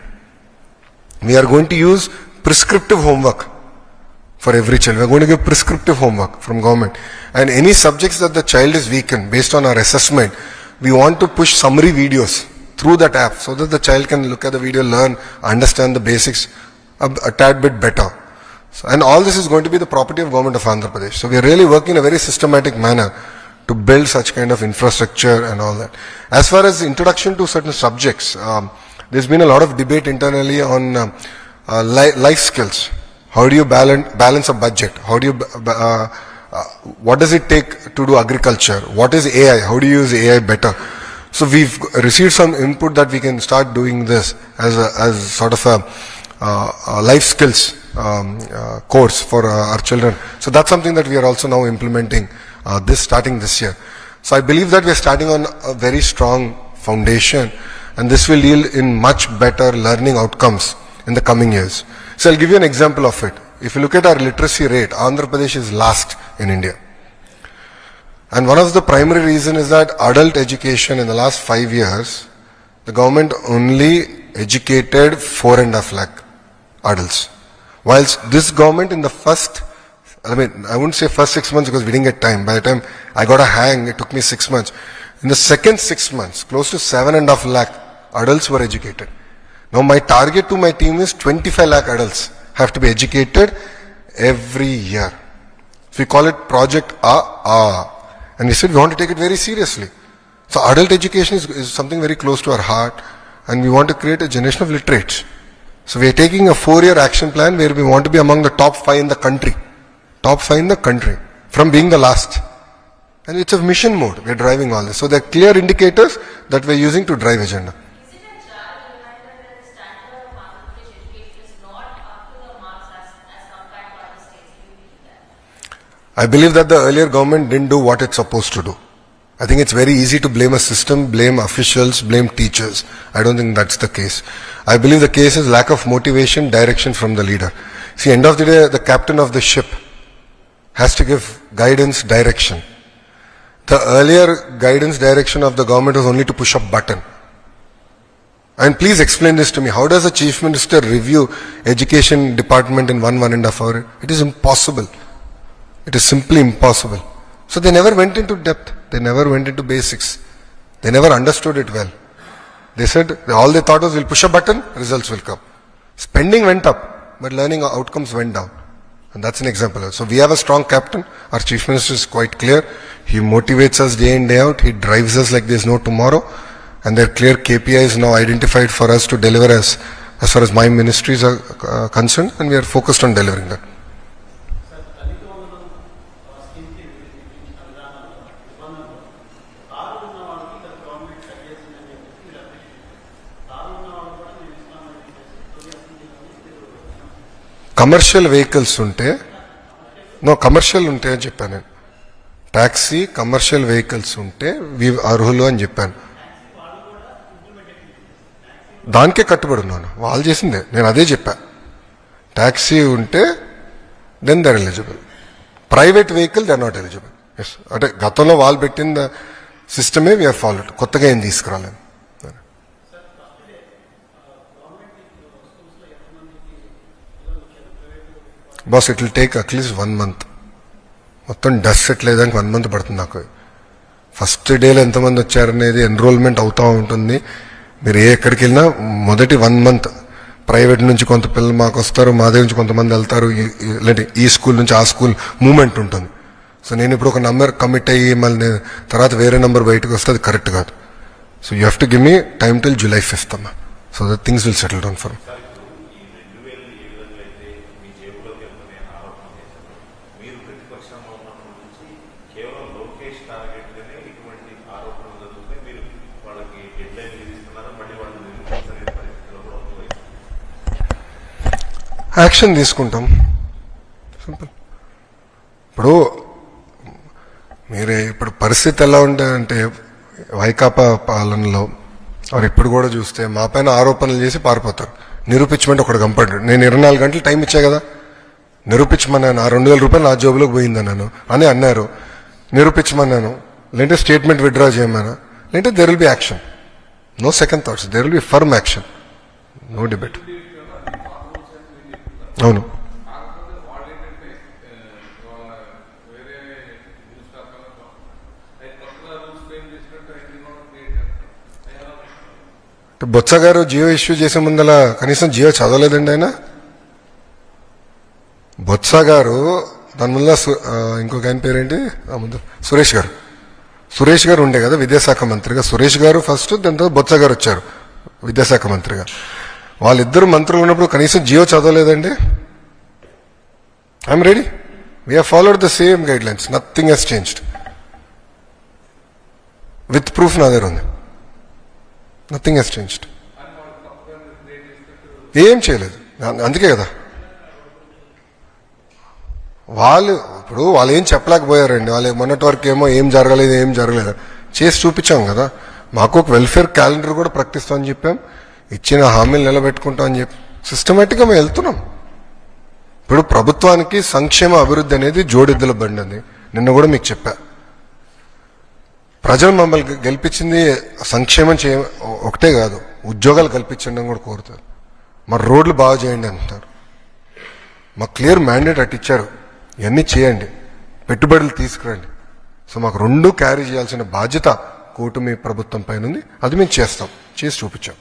We are going to use prescriptive homework for every child. We are going to give prescriptive homework from government. And any subjects that the child is weak in, based on our assessment, we want to push summary videos through that app so that the child can look at the video, learn, understand the basics a tad bit better. So, and all this is going to be the property of government of Andhra Pradesh. So we are really working in a very systematic manner to build such kind of infrastructure and all that. As far as introduction to certain subjects, there's been a lot of debate internally on life skills. How do you balance a budget? How do you, what does it take to do agriculture? What is AI? How do you use AI better? So we've received some input that we can start doing this as sort of a life skills course for our children. So that's something that we are also now implementing starting this year. So I believe that we are starting on a very strong foundation, and this will yield in much better learning outcomes in the coming years. So I'll give you an example of it. If you look at our literacy rate, Andhra Pradesh is last in India. And one of the primary reasons is that adult education in the last 5 years, the government only educated 4.5 lakh adults. Whilst this government in the first, I wouldn't say first 6 months because we didn't get time. By the time I got a hang, it took me 6 months. In the second 6 months, close to 7.5 lakh adults were educated. Now my target to my team is 25 lakh adults have to be educated every year. So we call it Project and we said we want to take it very seriously. So adult education is something very close to our heart, and we want to create a generation of literates. So we are taking a 4-year action plan where we want to be among the top 5 in the country. Top 5 in the country from being the last. And it's a mission mode. We are driving all this. So there are clear indicators that we are using to drive agenda. Is it a jarring reminder that the standard of Andhra Pradesh education is not up to the marks as compared to other states? Do you believe that? I believe that the earlier government didn't do what it's supposed to do. I think it's very easy to blame a system, blame officials, blame teachers. I don't think that's the case. I believe the case is lack of motivation, direction from the leader. See, end of the day, the captain of the ship has to give guidance, direction. The earlier guidance, direction of the government was only to push a button. And please explain this to me. How does a chief minister review education department in 1.5 hours? It is impossible. It is simply impossible. So they never went into depth. They never went into basics. They never understood it well. They said, all they thought was, we'll push a button, results will come. Spending went up, but learning outcomes went down. And that's an example. So we have a strong captain. Our chief minister is quite clear. He motivates us day in, day out. He drives us like there's no tomorrow. And there are clear KPIs now identified for us to deliver as far as my ministries are concerned. And we are focused on delivering that. Commercial vehicles ఉంటే commercial ఉంటే అని చెప్పాను నేను. Taxi commercial vehicles ఉంటే అర్హులు అని చెప్పాను. దానికే కట్టుబడి ఉన్నాను. వాళ్ళు చేసిందే, నేను అదే చెప్పా. ట్యాక్సీ ఉంటే then they're eligible. Private vehicle they are not eligible. Yes, అంటే గతంలో వాళ్ళు పెట్టిన సిస్టమే వీఆర్ ఫాలోడ్. కొత్తగా ఏం తీసుకురాలేదు. Boss it will take at least 1 month. మొత్తం డస్ట్ సెటిల్ అయ్యేదానికి 1 month పడుతుంది నాకు. ఫస్ట్ డేలో ఎంతమంది వచ్చారనేది ఎన్రోల్మెంట్ అవుతూ ఉంటుంది. మీరు ఎక్కడికి వెళ్ళినా మొదటి 1 month ప్రైవేట్ నుంచి కొంత పిల్లలు మాకు వస్తారు, మా దగ్గర నుంచి కొంతమంది వెళ్తారు, లేదంటే ఈ స్కూల్ నుంచి ఆ స్కూల్ మూమెంట్ ఉంటుంది. సో నేను ఇప్పుడు ఒక నంబర్ కమిట్ అయ్యి మళ్ళీ తర్వాత వేరే నెంబర్ బయటకు వస్తే అది కరెక్ట్ కాదు. So you have to give me time till July 5th అమ్మా, so that things will settle down for. Action తీసుకుంటాం, సింపుల్. ఇప్పుడు పరిస్థితి ఎలా ఉంటాయంటే వైకాపా పాలనలో వారు ఇప్పుడు కూడా చూస్తే మా పైన ఆరోపణలు చేసి పారిపోతారు. నిరూపించమంటే ఒకటి కంపడ్డాడు. నేను 24 గంటలు టైం ఇచ్చా కదా, నిరూపించమన్నాను. ఆ 2,000 రూపాయలు నా జోబులోకి పోయిందన్నాను అని అన్నారు. నిరూపించమన్నాను, లేదంటే స్టేట్మెంట్ విత్డ్రా చేయమన్నా, లేదంటే there will be action. No second thoughts, there will be firm action, no debate. అవును, బొత్స గారు జియో ఇష్యూ చేసే ముందల కనీసం జియో చదవలేదండి ఆయన. బొత్స గారు దాని ముందు ఇంకొక ఆయన పేరేంటి ముందు సురేష్ గారు ఉండే కదా విద్యాశాఖ మంత్రిగా. సురేష్ గారు ఫస్ట్, దాని తర్వాత బొత్స గారు వచ్చారు విద్యాశాఖ మంత్రిగా. వాళ్ళిద్దరు మంత్రులు ఉన్నప్పుడు కనీసం జియో చదవలేదండి. I'm ready, we have followed the same guidelines, nothing has changed. With proof నా దగ్గర ఉంది, నథింగ్ హెస్ చేంజ్డ్. ఏం చేయలేదు, అందుకే కదా వాళ్ళు ఏం చెప్పలేకపోయారండి. వాళ్ళు మొన్నటి వరకు ఏం జరగలేదు చేసి చూపించాం కదా. మాకు ఒక వెల్ఫేర్ క్యాలెండర్ కూడా ప్రకటిస్తామని చెప్పాం, ఇచ్చిన హామీలు నిలబెట్టుకుంటాం అని చెప్పి సిస్టమేటిక్గా మేము వెళ్తున్నాం. ఇప్పుడు ప్రభుత్వానికి సంక్షేమ అభివృద్ధి అనేది జోడెద్దుల బండి అని నిన్న కూడా మీకు చెప్పా. ప్రజలు మమ్మల్ని గెలిపించింది సంక్షేమం ఒకటే కాదు, ఉద్యోగాలు కల్పించండి అని కూడా కోరుతారు. మరి రోడ్లు బాగా చేయండి అంటారు. మాకు క్లియర్ మ్యాండేట్ అటు ఇచ్చారు, ఇవన్నీ చేయండి, పెట్టుబడులు తీసుకురండి. సో మాకు 2 క్యారీ చేయాల్సిన బాధ్యత కూటమి ప్రభుత్వం పైన ఉంది. అది మేము చేస్తాం, చేసి చూపించాం.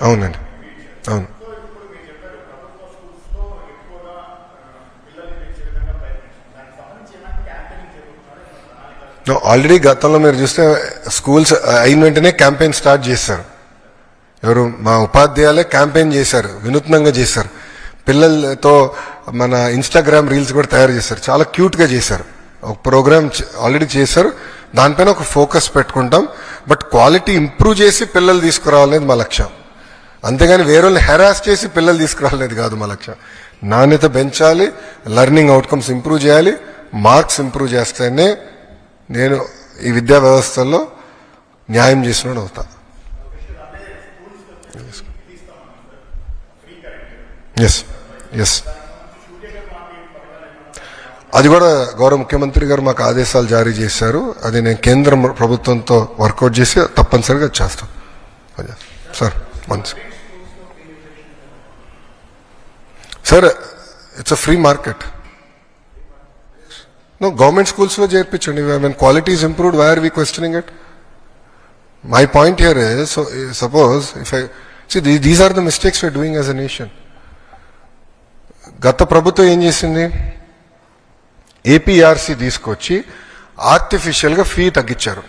అవునండి, అవును. ఆల్రెడీ గతంలో మీరు చూస్తే స్కూల్స్ అయిన వెంటనే క్యాంపెయిన్ స్టార్ట్ చేశారు. ఎవరు మా ఉపాధ్యాయులే క్యాంపెయిన్ చేశారు, వినూత్నంగా చేశారు. పిల్లలతో మన ఇన్స్టాగ్రామ్ రీల్స్ కూడా తయారు చేశారు, చాలా క్యూట్గా చేశారు. ఒక ప్రోగ్రామ్ ఆల్రెడీ చేశారు, దానిపైన ఒక ఫోకస్ పెట్టుకుంటాం. బట్ క్వాలిటీ ఇంప్రూవ్ చేసి పిల్లలు తీసుకురావాలనేది మా లక్ష్యం. అంతేగాని వేరే వాళ్ళని హెరాస్ చేసి పిల్లలు తీసుకురావాలనేది కాదు మా లక్ష్యం. నాణ్యత పెంచాలి, లెర్నింగ్ అవుట్కమ్స్ ఇంప్రూవ్ చేయాలి, మార్క్స్ ఇంప్రూవ్ చేస్తేనే నేను ఈ విద్యా వ్యవస్థలో న్యాయం చేసినోడు అవుతా. ఎస్ అది కూడా గౌరవ ముఖ్యమంత్రి గారు మాకు ఆదేశాలు జారీ చేశారు. అది నేను కేంద్ర ప్రభుత్వంతో వర్కౌట్ చేసి తప్పనిసరిగా చేస్తాం. Sir sir it's a free market. No, government schools లో చేర్పించండి. When quality is improved, why are we questioning it? My point here is, so suppose if I see these are the mistakes we are doing as a nation. గత ప్రభుత్వం ఏం చేసింది, APRC తీసుకొచ్చి ఆర్టిఫిషియల్గా fee తగ్గించారు,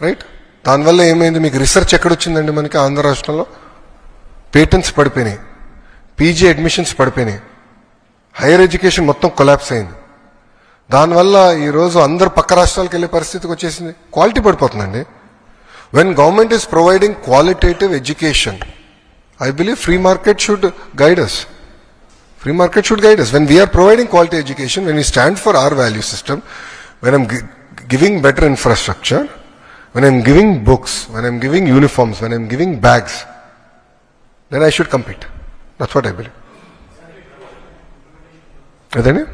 right? దానివల్ల ఏమైంది, మీకు రీసెర్చ్ ఎక్కడొచ్చిందండి మనకి ఆంధ్ర రాష్ట్రంలో? పేటెంట్స్ పడిపోయినాయి, పీజీ అడ్మిషన్స్ పడిపోయినాయి, హైయర్ ఎడ్యుకేషన్ మొత్తం కొలాప్స్ అయింది. దానివల్ల ఈరోజు అందరు పక్క రాష్ట్రాలకు వెళ్ళే పరిస్థితికి వచ్చేసింది. క్వాలిటీ పడిపోతుందండి. When government is providing qualitative education, I believe free market should guide us. Free market should guide us. When we are providing quality education, when we stand for our value system, when I'm giving better infrastructure, when I'm giving books, when I'm giving uniforms, when I'm giving bags, then I should compete. That's what I believe. Isn't it?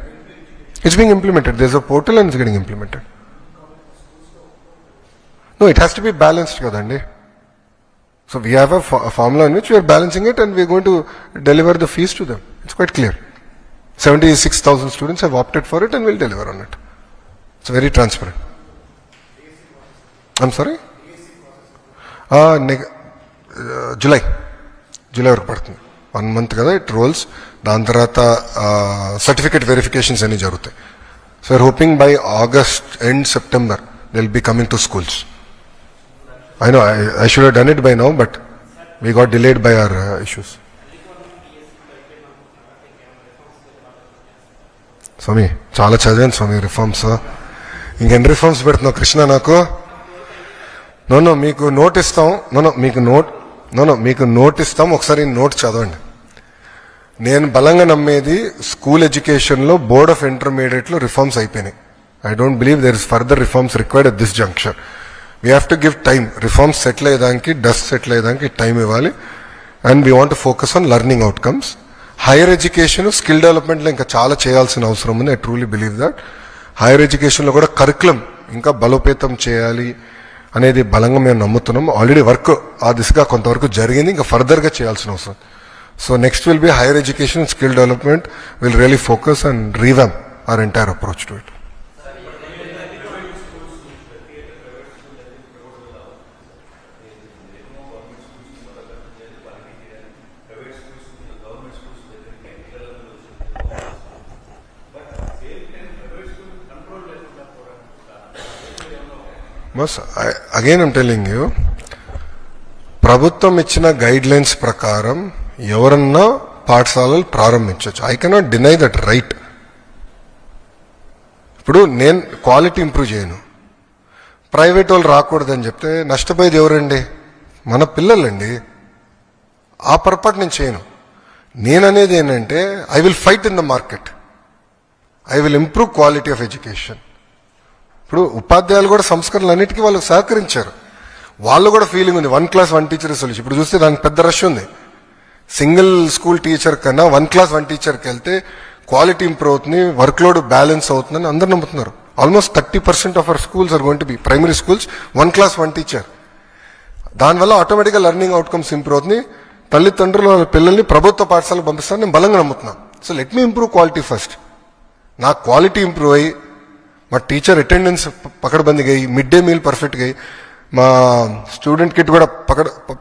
It's being implemented. There's a portal and it's getting implemented. No, it has to be balanced కదండి. So we have a formula in which we are balancing it and we are going to deliver the fees to them. It's quite clear. 76,000 students have opted for it and we'll deliver on it. It's very transparent. I'm sorry? July వరకు పడుతుంది. 1 month కదా it roles. దాని తర్వాత certificate verifications అన్ని జరుగుతాయి. So are hoping by August end September they will be coming to schools. I know, I should have done it by now, but we got delayed by our issues. స్వామి చాలా చదివాను స్వామి reforms. ఇంకెన్ని reforms పెడుతున్నావు కృష్ణ నాకు? No మీకు note ఇస్తాం. మీకు note ఇస్తాం, ఒకసారి నోట్ చదవండి. నేను బలంగా నమ్మేది స్కూల్ ఎడ్యుకేషన్లో బోర్డ్ ఆఫ్ ఇంటర్మీడియట్లో రిఫార్మ్స్ అయిపోయినాయి. I don't believe there is further reforms required at this junction. We have to give time. Reforms settle అయ్యేదానికి, డస్ట్ సెటిల్ అయ్యేదానికి టైం ఇవ్వాలి. And we want focus on learning outcomes. Higher education, skill డెవలప్మెంట్లో ఇంకా చాలా చేయాల్సిన అవసరం ఉంది. I truly believe that. Higher ఎడ్యుకేషన్లో కూడా కరికులం ఇంకా బలోపేతం చేయాలి అనేది బలంగా మేము నమ్ముతున్నాం. ఆల్రెడీ వర్క్ ఆ దిశగా కొంతవరకు జరిగింది, ఇంకా ఫర్దర్గా చేయాల్సిన అవసరం. So next will be higher education, skill development will really focus and రీవ్యామ్ our entire approach to it. Again I'm telling you, ప్రభుత్వం ఇచ్చిన గైడ్ లైన్స్ ప్రకారం ఎవరన్నా పాఠశాలలు ప్రారంభించవచ్చు. I cannot deny that right. ఇప్పుడు నేను క్వాలిటీ ఇంప్రూవ్ చేయను, ప్రైవేట్ వాళ్ళు రాకూడదని చెప్తే నష్టపోయేది ఎవరండి? మన పిల్లలండి. ఆ పొరపాటు నేను చేయను. నేననేది ఏంటంటే I will fight in the market. I will improve quality of education. ఇప్పుడు ఉపాధ్యాయులు కూడా సంస్కరణలు అన్నిటికీ వాళ్ళకి సహకరించారు. వాళ్ళు కూడా ఫీలింగ్ ఉంది 1 class 1 teacher సొల్యూషన్. ఇప్పుడు చూస్తే దానికి పెద్ద రష్ ఉంది. సింగిల్ స్కూల్ టీచర్ కన్నా 1 class 1 teacherకి వెళ్తే క్వాలిటీ ఇంప్రూవ్ అవుతుంది, వర్క్ లోడ్ బ్యాలెన్స్ అవుతుందని అందరూ నమ్ముతున్నారు. Almost 30% of our schools are going to be primary schools 1 class 1 teacher. దానివల్ల ఆటోమేటిక్గా లెర్నింగ్ అవుట్కమ్స్ ఇంప్రూవ్ అవుతుంది. తల్లిదండ్రులు వాళ్ళ పిల్లల్ని ప్రభుత్వ పాఠశాలకు పంపిస్తారని నేను బలంగా నమ్ముతున్నాను. So let me improve quality first. నా క్వాలిటీ ఇంప్రూవ్ అయ్యి, మా టీచర్ అటెండెన్స్ పకడ్బందీగా అయ్యి, మిడ్ డే మీల్ పర్ఫెక్ట్గా అయ్యి, మా స్టూడెంట్ కిట్ కూడా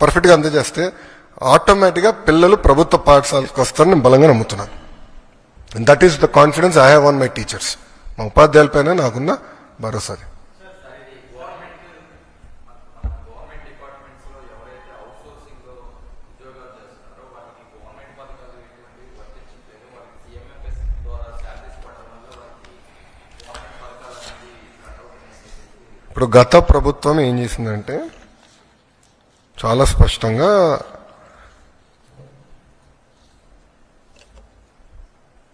పర్ఫెక్ట్గా అందజేస్తే ఆటోమేటిక్గా పిల్లలు ప్రభుత్వ పాఠశాలకు వస్తారని నేను బలంగా నమ్ముతున్నాను. And that is the confidence I have on my teachers. మా ఉపాధ్యాయులపైన నాకున్న భరోసాది. ఇప్పుడు గత ప్రభుత్వం ఏం చేసిందంటే చాలా స్పష్టంగా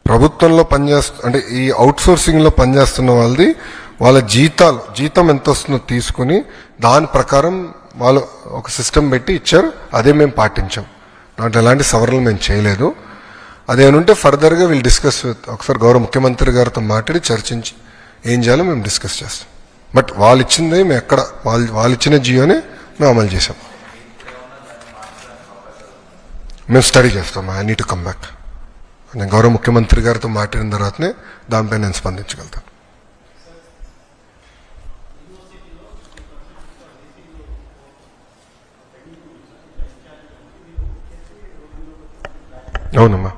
ప్రభుత్వంలో అంటే ఈ అవుట్ సోర్సింగ్ లో పనిచేస్తున్న వాళ్ళ జీతం ఎంత వస్తుందో తీసుకుని దాని ప్రకారం వాళ్ళు ఒక సిస్టమ్ పెట్టి ఇచ్చారు. అదే మేము పాటించాం. దాంట్లో ఎలాంటి సవరణలు మేము చేయలేదు. అదేమంటే ఫర్దర్గా వీళ్ళు డిస్కస్ ఒకసారి గౌరవ ముఖ్యమంత్రి గారితో మాట్లాడి చర్చించి ఏం చేయాలో మేము డిస్కస్ చేస్తాం. బట్ వాళ్ళు ఇచ్చిందే మేము వాళ్ళు ఇచ్చిన జియోనే మేము అమలు చేసాం. మేము స్టడీ చేస్తాం. I need to come back. నేను గౌరవ ముఖ్యమంత్రి గారితో మాట్లాడిన తర్వాతనే దానిపై నేను స్పందించగలుగుతాను. అవునమ్మా.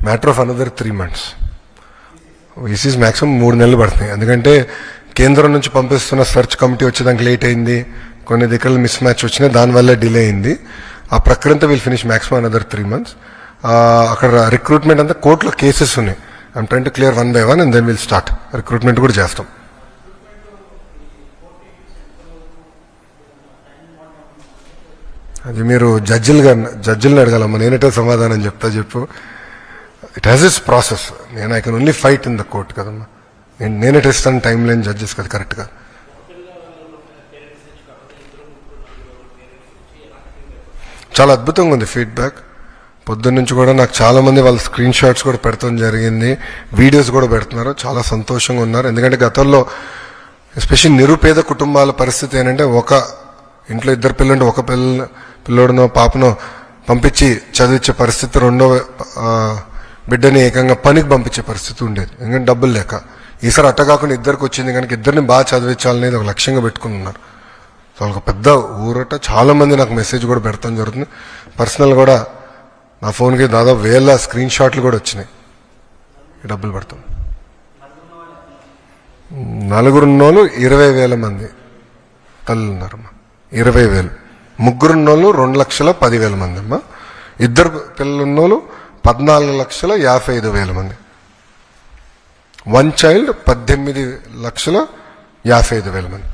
Matter of another 3 months. VCs maximum 3 నెలలు పడుతున్నాయి. ఎందుకంటే కేంద్రం నుంచి పంపిస్తున్న సెర్చ్ కమిటీ వచ్చేదానికి లేట్ అయింది, కొన్ని దగ్గర మిస్ మ్యాచ్ వచ్చినాయి, దానివల్ల డిలే అయింది. ఆ ప్రక్రియ అంతా will finish maximum another 3 months. అక్కడ రిక్రూట్మెంట్ అంతా కోర్టులో కేసెస్ ఉన్నాయి. I'm trying to clear 1 by 1 and then will start recruitment కూడా చేస్తాం. అది మీరు జడ్జిల్ని అడగాలమ్మా, నేనేటో సమాధానం చెప్తా. చెప్పు. It has its process. I can only fight in the court కదమ్మా. నేనే ఇస్తాను టైం లైన్ జడ్జెస్ కదా కరెక్ట్గా. చాలా అద్భుతంగా ఉంది ఫీడ్బ్యాక్. పొద్దున్న నుంచి కూడా నాకు చాలా మంది వాళ్ళ స్క్రీన్ షాట్స్ కూడా పెడతాం జరిగింది, వీడియోస్ కూడా పెడుతున్నారు. చాలా సంతోషంగా ఉన్నారు. ఎందుకంటే గతంలో ఎస్పెషల్లీ నిరుపేద కుటుంబాల పరిస్థితి ఏంటంటే, ఒక ఇంట్లో ఇద్దరు పిల్లలుంటే ఒక పిల్లోడునో పాపనో పంపించి చదివించే పరిస్థితి, రెండో బిడ్డని ఏకంగా పనికి పంపించే పరిస్థితి ఉండేది, ఎందుకంటే డబ్బులు లేక. ఈసారి అట్ట కాకుండా ఇద్దరికి వచ్చింది కనుక ఇద్దరిని బాగా చదివించాలనేది ఒక లక్ష్యంగా పెట్టుకుని ఉన్నారు. సో ఒక పెద్ద ఊరట. చాలా మంది నాకు మెసేజ్ కూడా పెడతాం జరుగుతుంది. పర్సనల్ కూడా నా ఫోన్కి దాదాపు 1000 స్క్రీన్ షాట్లు కూడా వచ్చినాయి. ఈ డబ్బులు పడతాం. నలుగురున్నోళ్ళు 20,000 మంది తల్లులు ఉన్నారమ్మా. 20,000. ముగ్గురున్నోళ్ళు 2,10,000 మంది అమ్మా. ఇద్దరు పిల్లలున్నోళ్ళు 14,55,000 మంది. 1 చైల్డ్ 18,55,000 మంది.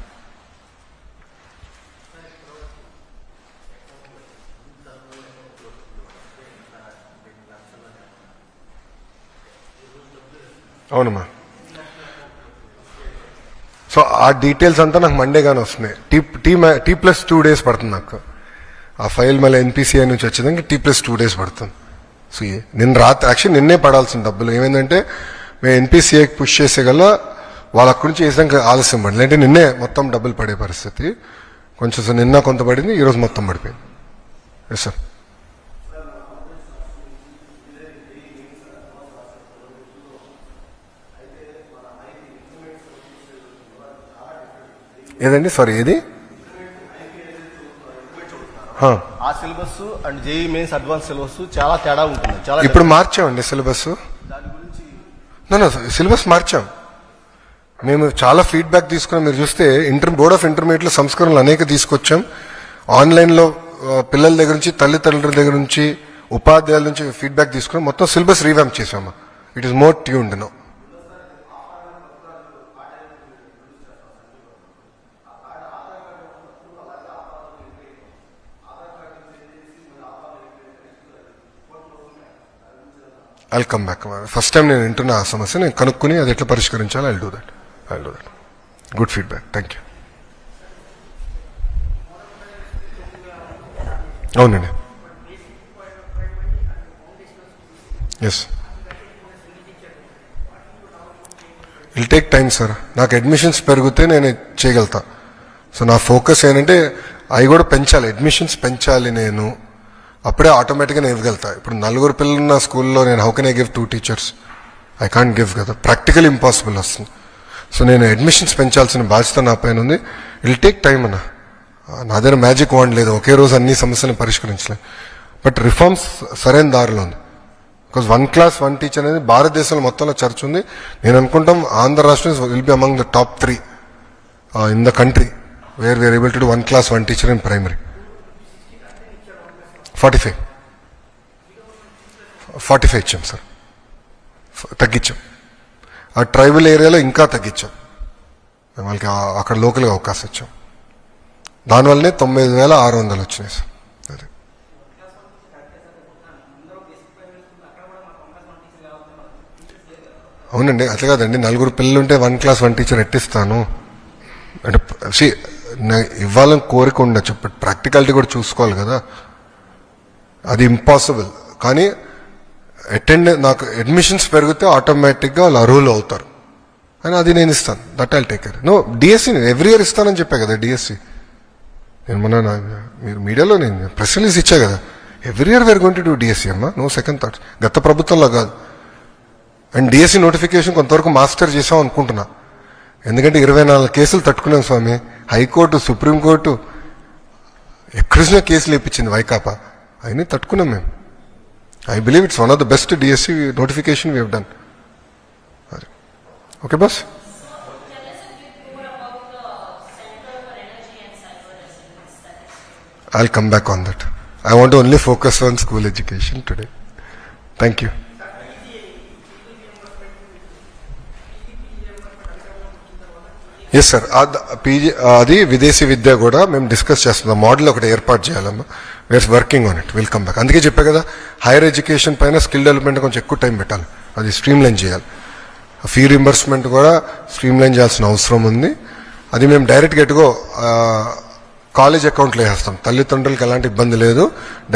అవునమ్మా. సో ఆ డీటెయిల్స్ అంతా నాకు మండే గానే వస్తున్నాయి. T+2 days పడుతుంది నాకు. ఆ ఫైల్ మళ్ళీ NPCI నుంచి వచ్చేదానికి T+2 days పడుతుంది. సో నిన్న రాత్రి యాక్చువల్లీ నిన్నే పడాల్సిన డబ్బులు ఏమైందంటే, మేము NPCIకి పుష్ చేసేగల వాళ్ళ అక్కడి నుంచి వేసాక ఆలస్యం పడింది. అంటే నిన్నే మొత్తం డబ్బులు పడే పరిస్థితి. కొంచెం నిన్న కొంత పడింది, ఈరోజు మొత్తం పడిపోయింది. Yes sir. ఏదండి? సారీ, ఏది? ఆ syllabus and JEE mains advance syllabus చాలా తేడా ఉంటుంది. చాలా ఇప్పుడు మార్చామండి సిలబస్. సిలబస్ మార్చాం మేము. చాలా ఫీడ్బ్యాక్ తీసుకున్నాం. మీరు చూస్తే బోర్డ్ ఆఫ్ ఇంటర్మీడియట్ లో సంస్కరణలు అనేక తీసుకొచ్చాం. ఆన్లైన్లో పిల్లల దగ్గర నుంచి, తల్లిదండ్రుల దగ్గర నుంచి, ఉపాధ్యాయుల నుంచి ఫీడ్బ్యాక్ తీసుకున్నాం. మొత్తం సిలబస్ రీవ్యాంప్ చేసాము. It is more tuned no. I'll come back. First time నేను వింటున్న ఆ సమస్య నేను కనుక్కుని అది ఎట్లా పరిష్కరించాలో I'll do that. Good feedback. Thank you. అవునండి. Yes, will take time sir. నాకు అడ్మిషన్స్ పెరిగితే నేను చేయగలుగుతా. సో నా ఫోకస్ ఏంటంటే అవి కూడా పెంచాలి, అడ్మిషన్స్ పెంచాలి. నేను అప్పుడే ఆటోమేటిక్గా నేను ఇవ్వగలుగుతా. ఇప్పుడు 4 పిల్లలున్న స్కూల్లో నేను how can I give 2 teachers? I can't give కదా, ప్రాక్టికల్ ఇంపాసిబుల్ వస్తుంది. సో నేను అడ్మిషన్స్ పెంచాల్సిన బాధ్యత నా పైన ఉంది. విల్ టేక్ టైం అన్న. నా దగ్గర మ్యాజిక్ వాండ్ లేదు, ఒకే రోజు అన్ని సమస్యలను పరిష్కరించలేదు. బట్ రిఫార్మ్స్ సరైన దారిలో ఉంది. బికాజ్ 1 class 1 teacher అనేది భారతదేశంలో మొత్తంలో చర్చ ఉంది. నేను అనుకుంటాం ఆంధ్ర రాష్ట్రం will be among the top 3 in the country where we are able to do 1 class 1 teacher in primary. 45 ఇచ్చాం సార్, తగ్గించాం. ఆ ట్రైబల్ ఏరియాలో ఇంకా తగ్గించాం. మేము వాళ్ళకి అక్కడ లోకల్గా అవకాశం ఇచ్చాం. దానివల్లనే 9,600 వచ్చినాయి సార్. అదే అవునండి, అట్లా కాదండి. 4 పిల్లలుంటే 1 class 1 teacher ఎట్టిస్తాను అంటే ఇవ్వాలని కోరిక ఉండొచ్చు, బట్ ప్రాక్టికాలిటీ కూడా చూసుకోవాలి కదా. అది ఇంపాసిబుల్. కానీ నాకు అడ్మిషన్స్ పెరిగితే ఆటోమేటిక్గా వాళ్ళు అర్హులు అవుతారు అని అది నేను ఇస్తాను. That I'll take care. No, DSC every year ఇస్తానని చెప్పా కదా. డిఎస్సి నేను మీరు మీడియాలో నేను ప్రెస్ రిలీజ్ ఇచ్చా కదా. Every year we're going to do DSC అమ్మా, నో సెకండ్ థాట్స్. గత ప్రభుత్వంలో కాదు. అండ్ డిఎస్సి నోటిఫికేషన్ కొంతవరకు మాస్టర్ చేసాం అనుకుంటున్నా. ఎందుకంటే 24 కేసులు తట్టుకున్నాం స్వామి. హైకోర్టు, సుప్రీంకోర్టు ఎక్కడిసినా కేసులు ఇప్పించింది వైకాపా. అయినా తట్టుకున్నాం మేము. I believe it's one of the best DSC notification we have done. Okay, boss? So, tell us a bit more about the Center for Energy and Cyber Resilience that is. I'll come back on that. I want to only focus on school education today. Thank you. Yes sir. అది విదేశీ విద్య కూడా మేము discuss చేస్తున్నాం. Model ఒకటి ఏర్పాటు చేయాలమ్మా. We're working on it. Will come back. అందుకే చెప్పా కదా, హైయర్ ఎడ్యుకేషన్ పైన స్కిల్ డెవలప్మెంట్ కొంచెం ఎక్కువ టైం పెట్టాలి. అది స్ట్రీమ్ లైన్ చేయాలి. ఫీ రింబర్స్మెంట్ కూడా స్ట్రీమ్ లైన్ చేయాల్సిన అవసరం ఉంది. అది మేము డైరెక్ట్గా ఎటుగో కాలేజ్ అకౌంట్లో వేస్తాం. తల్లిదండ్రులకి ఎలాంటి ఇబ్బంది లేదు,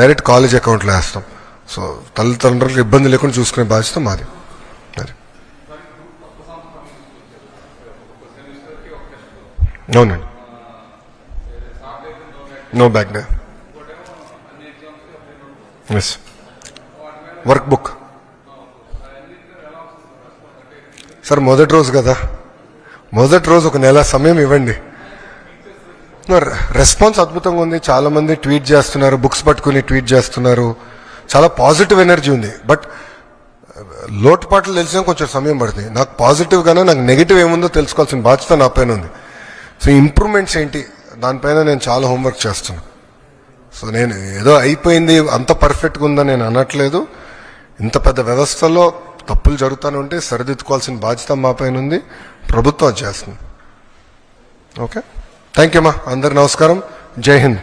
డైరెక్ట్ కాలేజ్ అకౌంట్లో వేస్తాం. సో తల్లిదండ్రులకు ఇబ్బంది లేకుండా చూసుకునే బాధ్యత మాది. అది అవునండి. No back day. Yes. Work book sir మొదటి రోజు కదా, మొదటి రోజు ఒక నెల సమయం ఇవ్వండి. రెస్పాన్స్ అద్భుతంగా ఉంది. చాలా మంది ట్వీట్ చేస్తున్నారు, బుక్స్ పట్టుకుని ట్వీట్ చేస్తున్నారు. చాలా పాజిటివ్ ఎనర్జీ ఉంది. బట్ లోటుపాట్లు తెలిసిన కొంచెం సమయం పడుతుంది. నాకు పాజిటివ్ గానే నాకు నెగిటివ్ ఏముందో తెలుసుకోవాల్సిన బాధ్యత నా పైన ఉంది. సో ఇంప్రూవ్మెంట్స్ ఏంటి దానిపైన నేను చాలా హోంవర్క్ చేస్తున్నాను. సో నేను ఏదో అయిపోయింది అంత పర్ఫెక్ట్గా ఉందని నేను అనట్లేదు. ఇంత పెద్ద వ్యవస్థలో తప్పులు జరుగుతూనే ఉంటే సరిదిద్దుకోవాల్సిన బాధ్యత మా పైన ఉంది. ప్రభుత్వం అది చేస్తుంది. ఓకే, థ్యాంక్ యూ అమ్మా. అందరు నమస్కారం. జై హింద్.